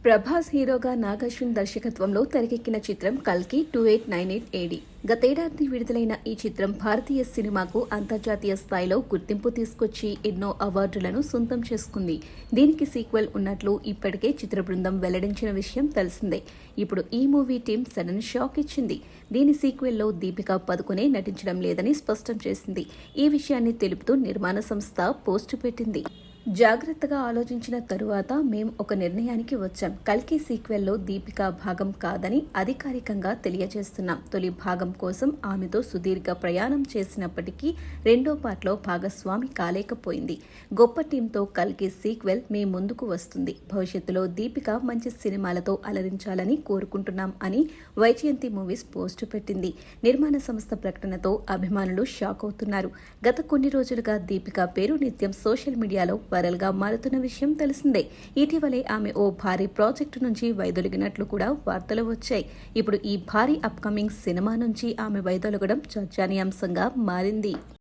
ప్రభాస్ హీరోగా నాగార్జున దర్శకత్వంలో తెరకెక్కిన చిత్రం కల్కి 2898 ఏడి. గతేడాది విడుదలైన ఈ చిత్రం భారతీయ సినిమాకు అంతర్జాతీయ స్థాయిలో గుర్తింపు తీసుకొచ్చి ఎన్నో అవార్డులను సొంతం చేసుకుంది. దీనికి సీక్వెల్ ఉన్నట్లు ఇప్పటికే చిత్ర బృందం వెల్లడించిన విషయం తెలిసిందే. ఇప్పుడు ఈ మూవీ టీం సడన్ షాక్ ఇచ్చింది. దీని సీక్వెల్లో దీపికా పదుకొనే నటించడం లేదని స్పష్టం చేసింది. ఈ విషయాన్ని తెలుపుతూ నిర్మాణ సంస్థ పోస్టు పెట్టింది. జాగ్రత్తగా ఆలోచించిన తరువాత మేం ఒక నిర్ణయానికి వచ్చాం. కల్కి సీక్వెల్లో దీపిక భాగం కాదని అధికారికంగా తెలియజేస్తున్నాం. తొలి భాగం కోసం ఆమెతో సుదీర్ఘ ప్రయాణం చేసినప్పటికీ రెండో పార్ట్లో భాగస్వామి కాలేకపోయింది. గొప్ప టీంతో కల్కి సీక్వెల్ మీ ముందుకు వస్తుంది. భవిష్యత్తులో దీపిక మంచి సినిమాలతో అలరించాలని కోరుకుంటున్నాం అని వైజయంతి మూవీస్ పోస్టు పెట్టింది. నిర్మాణ సంస్థ ప్రకటనతో అభిమానులు షాక్ అవుతున్నారు. గత కొన్ని రోజులుగా దీపిక పేరు నిత్యం సోషల్ మీడియాలో వైరల్ గా మారుతున్న విషయం తెలిసిందే. ఇటీవలే ఆమె ఓ భారీ ప్రాజెక్టు నుంచి వైదొలిగినట్లు కూడా వార్తలు వచ్చాయి. ఇప్పుడు ఈ భారీ అప్కమింగ్ సినిమా నుంచి ఆమె వైదొలగడం చర్చనీయాంశంగా మారింది.